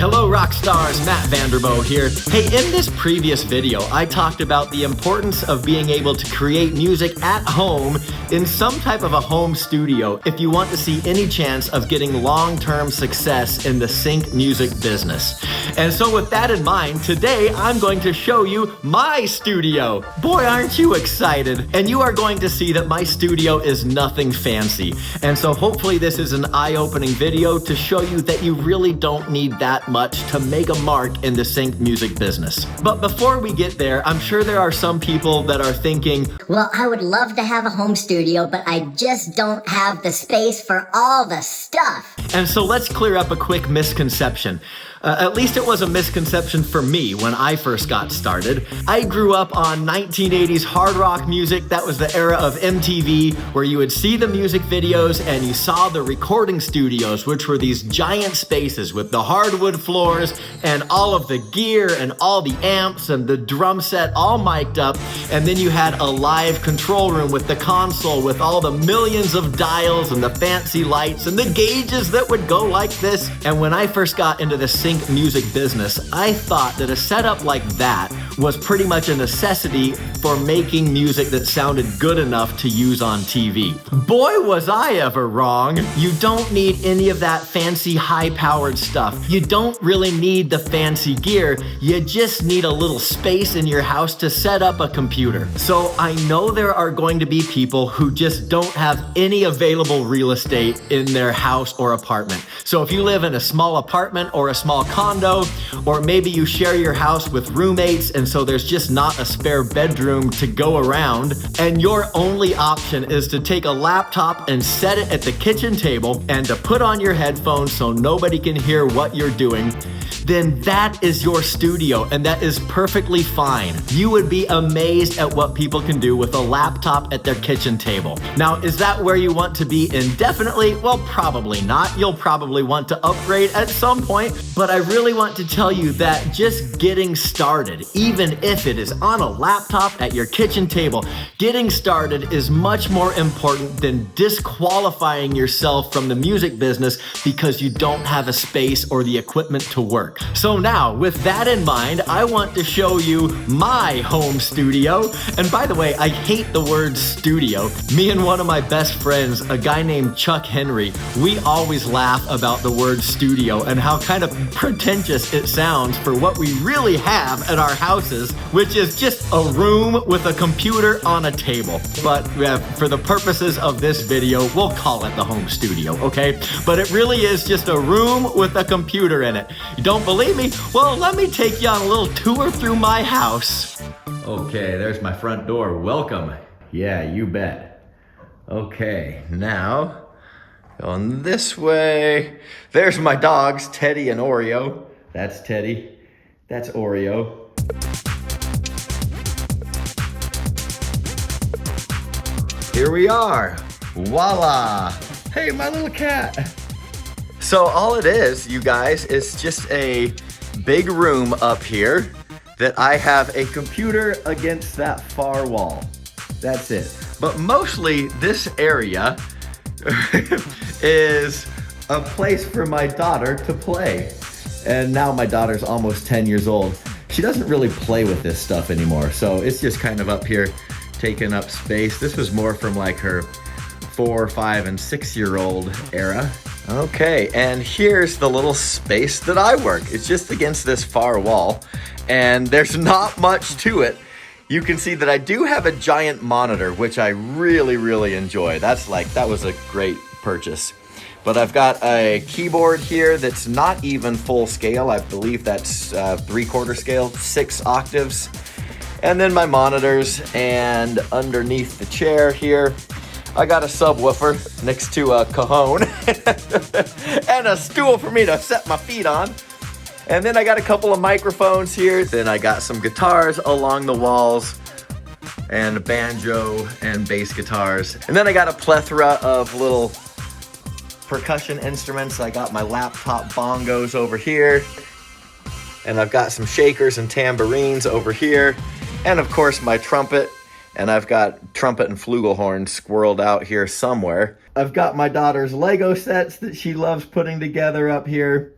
Hello rock stars, Matt Vanderbo here. Hey, in this previous video, I talked about the importance of being able to create music at home in some type of a home studio if you want to see any chance of getting long-term success in the sync music business. And so with that in mind, today I'm going to show you my studio. Boy, aren't you excited? And you are going to see that my studio is nothing fancy. And so hopefully this is an eye-opening video to show you that you really don't need that much to make a mark in the sync music business. But before we get there, I'm sure there are some people that are thinking, well, I would love to have a home studio, but I just don't have the space for all the stuff. And so let's clear up a quick misconception. At least it was a misconception for me when I first got started. I grew up on 1980s hard rock music. That was the era of MTV, where you would see the music videos and you saw the recording studios, which were these giant spaces with the hardwood floors and all of the gear and all the amps and the drum set all mic'd up. And then you had a live control room with the console with all the millions of dials and the fancy lights and the gauges that would go like this. And when I first got into the sync music business, I thought that a setup like that was pretty much a necessity for making music that sounded good enough to use on TV. Boy, was I ever wrong. You don't need any of that fancy high-powered stuff. You don't really need the fancy gear. You just need a little space in your house to set up a computer. So I know there are going to be people who just don't have any available real estate in their house or apartment. So if you live in a small apartment or a small condo, or maybe you share your house with roommates and so there's just not a spare bedroom to go around, and your only option is to take a laptop and set it at the kitchen table and to put on your headphones so nobody can hear what you're doing, then that is your studio, and that is perfectly fine. You would be amazed at what people can do with a laptop at their kitchen table. Now, is that where you want to be indefinitely? Well, probably not. You'll probably want to upgrade at some point, but I really want to tell you that just getting started, even if it is on a laptop at your kitchen table, getting started is much more important than disqualifying yourself from the music business because you don't have a space or the equipment to work. So now, with that in mind, I want to show you my home studio. And by the way, I hate the word studio. Me and one of my best friends, a guy named Chuck Henry, we always laugh about the word studio and how kind of pretentious it sounds for what we really have at our houses, which is just a room with a computer on a table. But for the purposes of this video, we'll call it the home studio, okay? But it really is just a room with a computer in it. You don't believe me? Well, let me take you on a little tour through my house. Okay, there's my front door. Welcome. Yeah, you bet. Okay, now going this way. There's my dogs, Teddy and Oreo. That's Teddy. That's Oreo. Here we are. Voila. Hey, my little cat. So all it is, you guys, is just a big room up here that I have a computer against that far wall. That's it. But mostly this area is a place for my daughter to play. And now my daughter's almost 10 years old. She doesn't really play with this stuff anymore. So it's just kind of up here taking up space. This was more from like her 4, 5, and 6-year-old era. Okay, and here's the little space that I work. It's just against this far wall, and there's not much to it. You can see that I do have a giant monitor, which I really, really enjoy. That was a great purchase. But I've got a keyboard here that's not even full scale. I believe that's 3/4 scale, 6 octaves. And then my monitors, and underneath the chair here, I got a subwoofer next to a cajon and a stool for me to set my feet on. And then I got a couple of microphones here. Then I got some guitars along the walls and banjo and bass guitars. And then I got a plethora of little percussion instruments. I got my laptop bongos over here. And I've got some shakers and tambourines over here. And of course my trumpet. And I've got trumpet and flugelhorn squirreled out here somewhere. I've got my daughter's Lego sets that she loves putting together up here.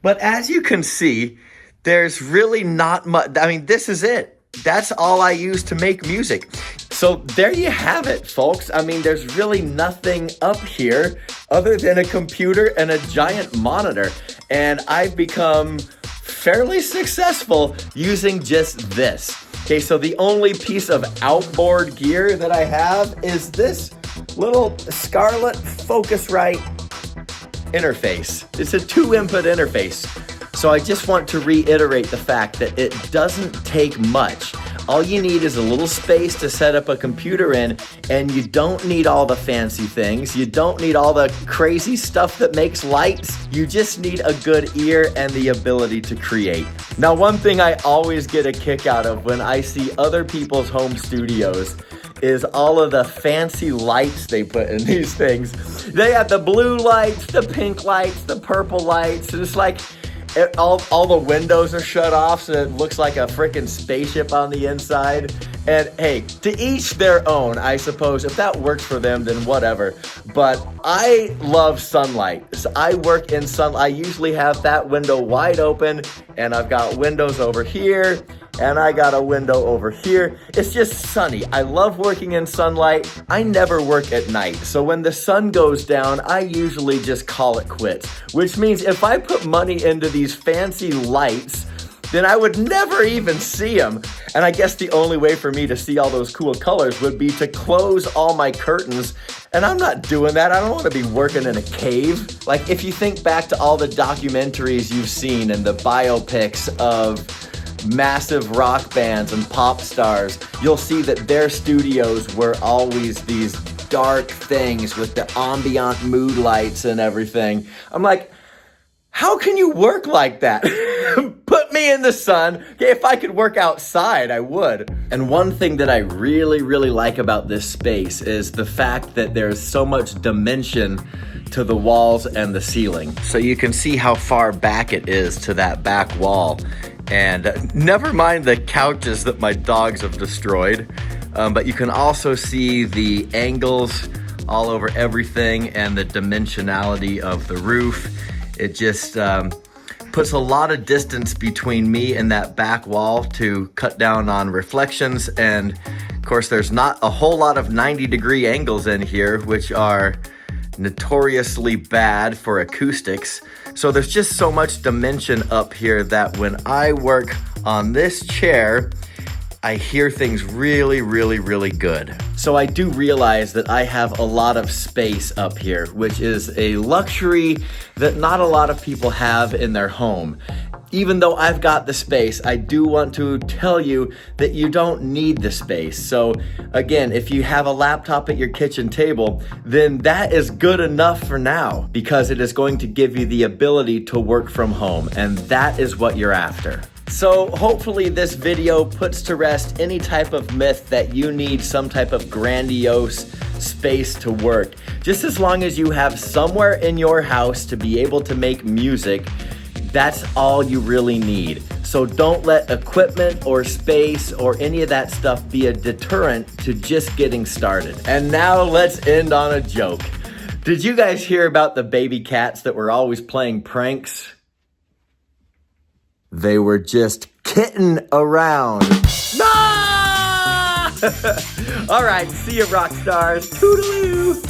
But as you can see, there's really not much. I mean, this is it. That's all I use to make music. So there you have it, folks. I mean, there's really nothing up here other than a computer and a giant monitor. And I've become fairly successful using just this. Okay, so the only piece of outboard gear that I have is this little Scarlett Focusrite interface. It's a 2-input interface. So I just want to reiterate the fact that it doesn't take much. All you need is a little space to set up a computer in, and you don't need all the fancy things. You don't need all the crazy stuff that makes lights. You just need a good ear and the ability to create. Now, one thing I always get a kick out of when I see other people's home studios is all of the fancy lights they put in these things. They have the blue lights, the pink lights, the purple lights, and it's like all the windows are shut off so it looks like a freaking spaceship on the inside. And hey, to each their own, I suppose. If that works for them, then whatever. But I love sunlight. So I work in sunlight. I usually have that window wide open, and I've got windows over here, and I got a window over here. It's just sunny. I love working in sunlight. I never work at night. So when the sun goes down, I usually just call it quits. Which means if I put money into these fancy lights, then I would never even see them. And I guess the only way for me to see all those cool colors would be to close all my curtains. And I'm not doing that. I don't want to be working in a cave. Like, if you think back to all the documentaries you've seen and the biopics of massive rock bands and pop stars, you'll see that their studios were always these dark things with the ambient mood lights and everything. I'm like, how can you work like that? Put me in the sun. Okay, if I could work outside, I would. And one thing that I really, really like about this space is the fact that there's so much dimension to the walls and the ceiling. So you can see how far back it is to that back wall. And never mind the couches that my dogs have destroyed, but you can also see the angles all over everything and the dimensionality of the roof. It just puts a lot of distance between me and that back wall to cut down on reflections. And of course, there's not a whole lot of 90-degree angles in here, which are notoriously bad for acoustics. So there's just so much dimension up here that when I work on this chair, I hear things really, really, really good. So I do realize that I have a lot of space up here, which is a luxury that not a lot of people have in their home. Even though I've got the space, I do want to tell you that you don't need the space. So again, if you have a laptop at your kitchen table, then that is good enough for now, because it is going to give you the ability to work from home, and that is what you're after. So hopefully this video puts to rest any type of myth that you need some type of grandiose space to work. Just as long as you have somewhere in your house to be able to make music, that's all you really need. So don't let equipment or space or any of that stuff be a deterrent to just getting started. And now let's end on a joke. Did you guys hear about the baby cats that were always playing pranks? They were just kidding around. Ah! All right, see you, rock stars. Toodaloo.